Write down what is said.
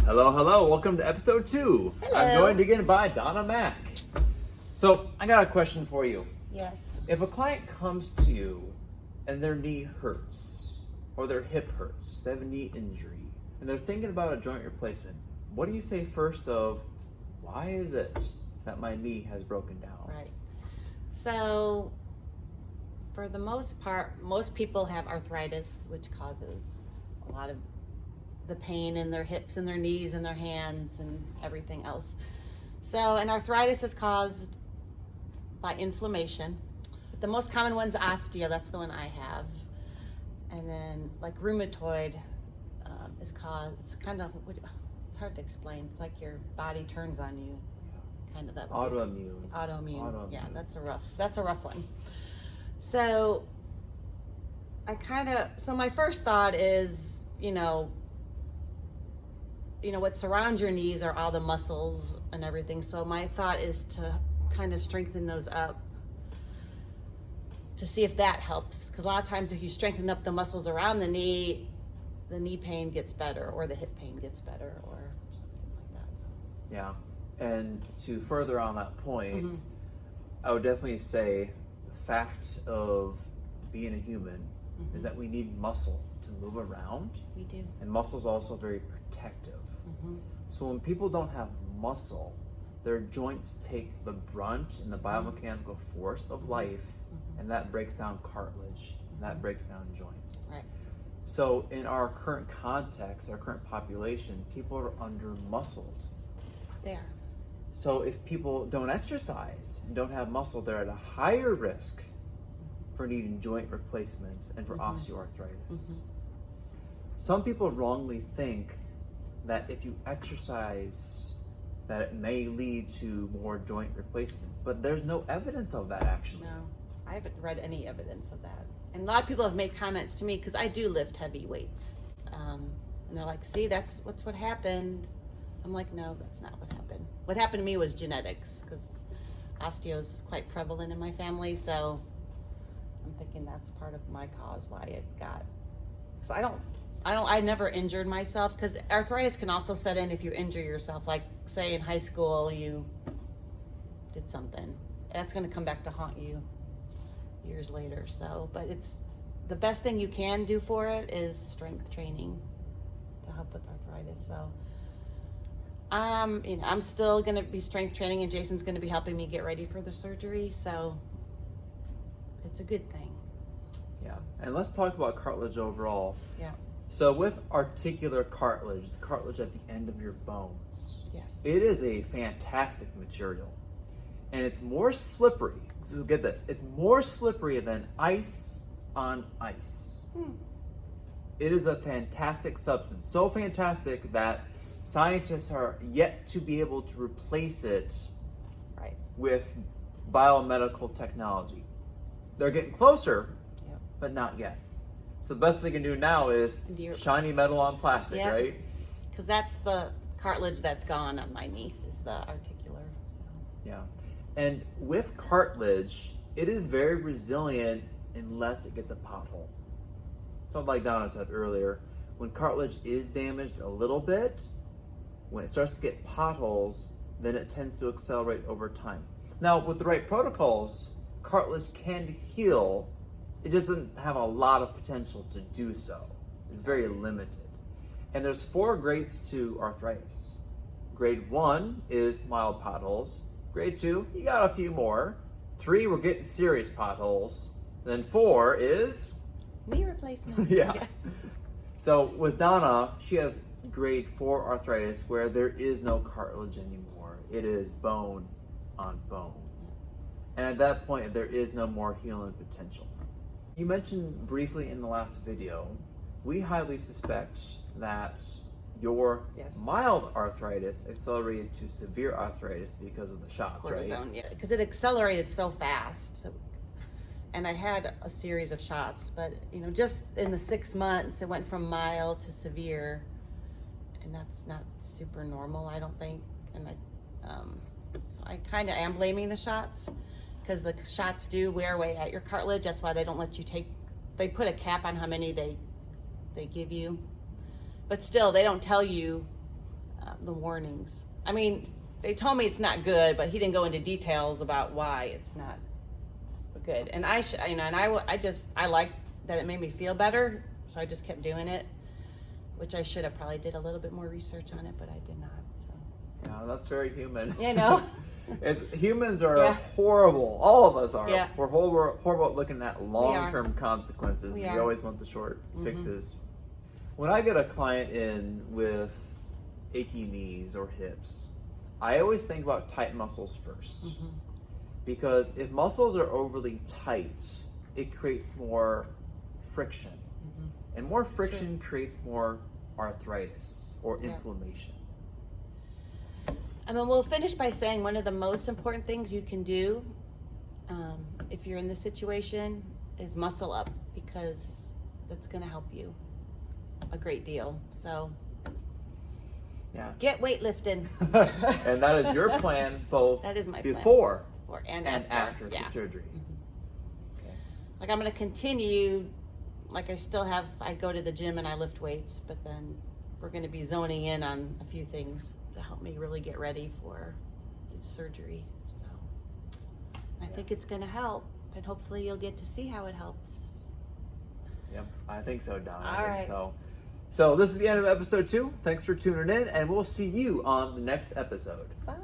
Hello, hello. Welcome to episode 2. Hello. I'm joined again by Donna Mack. So, I got a question for you. Yes. If a client comes to you and their knee hurts or their hip hurts, they have a knee injury, and they're thinking about a joint replacement, what do you say first of, why is it that my knee has broken down? Right. So, for the most part, most people have arthritis, which causes a lot of the pain in their hips and their knees and their hands and everything else. So, and arthritis is caused by inflammation. The most common one's osteo, that's the one I have. And then like rheumatoid is caused, it's kind of, it's hard to explain. It's like your body turns on you, kind of that. Autoimmune. Yeah, that's a rough one. So so my first thought is, what surrounds your knees are all the muscles and everything. So my thought is to kind of strengthen those up to see if that helps. Because a lot of times if you strengthen up the muscles around the knee pain gets better, or the hip pain gets better, or something like that. Yeah. And to further on that point, Mm-hmm. I would definitely say the fact of being a human is that we need muscle to move around. We do. And muscle is also very protective. Mm-hmm. So when people don't have muscle, their joints take the brunt and the biomechanical force of life, and that breaks down cartilage, and that breaks down joints. Right. So in our current context, our current population, people are under-muscled. They are. So if people don't exercise and don't have muscle, they're at a higher risk for needing joint replacements and for osteoarthritis. Some people wrongly think that if you exercise, that it may lead to more joint replacement, but there's no evidence of that actually. No, I haven't read any evidence of that. And a lot of people have made comments to me because I do lift heavy weights. And they're like, see, that's what happened. I'm like, no, that's not what happened. What happened to me was genetics, because osteo is quite prevalent in my family. So I'm thinking that's part of my cause why it got. So I never injured myself, because arthritis can also set in if you injure yourself. Like say in high school, you did something. That's going to come back to haunt you years later. So, but it's the best thing you can do for it is strength training to help with arthritis. So, I'm still going to be strength training, and Jason's going to be helping me get ready for the surgery. So it's a good thing. Yeah, and let's talk about cartilage overall. Yeah. So with articular cartilage, the cartilage at the end of your bones, Yes. it is a fantastic material, and it's more slippery. So get this, it's more slippery than ice on ice. It is a fantastic substance, so fantastic that scientists are yet to be able to replace it Right. with biomedical technology. They're getting closer, Yep. but not yet. So the best they can do now is shiny metal on plastic, Yep. right? Because that's the cartilage that's gone on my knee, is the articular. So. Yeah. And with cartilage, it is very resilient unless it gets a pothole. So like Donna said earlier, when cartilage is damaged a little bit, when it starts to get potholes, then it tends to accelerate over time. Now, with the right protocols, cartilage can heal. It doesn't have a lot of potential to do so. It's very limited. And there's 4 grades to arthritis. Grade 1 is mild potholes. Grade 2, you got a few more. 3, we're getting serious potholes. Then 4 is Knee replacement. yeah. So with Donna, she has grade 4 arthritis where there is no cartilage anymore. It is bone on bone. And at that point, there is no more healing potential. You mentioned briefly in the last video, we highly suspect that your mild arthritis accelerated to severe arthritis because of the shots, Cortisone, right? yeah, because it accelerated so fast. So, and I had a series of shots, but just in the 6 months, it went from mild to severe, and that's not super normal, I don't think. And so I kind of am blaming the shots, because the shots do wear away at your cartilage. That's why they don't let you they put a cap on how many they give you. But still, they don't tell you the warnings. I mean, they told me it's not good, but he didn't go into details about why it's not good. And I like that it made me feel better, so I just kept doing it, which I should have probably did a little bit more research on it, but I did not. So Yeah, that's very human. you know. Humans are Yeah. horrible. All of us are. Yeah. We're horrible at looking at long-term consequences. We We are. always want the short fixes. When I get a client in with achy knees or hips, I always think about tight muscles first. Because if muscles are overly tight, it creates more friction. And more friction creates more arthritis or inflammation. I mean, we'll finish by saying one of the most important things you can do if you're in this situation is muscle up, because that's going to help you a great deal. So Yeah. get weightlifting. And that is your plan both That is my plan. before and after yeah. the surgery. Okay. Like I'm going to continue, like I go to the gym and I lift weights, but then we're going to be zoning in on a few things to help me really get ready for the surgery. So I think it's going to help, and hopefully you'll get to see how it helps. Yep, I think so, Don. All I think right. so. So this is the end of episode 2. Thanks for tuning in, and we'll see you on the next episode. Bye.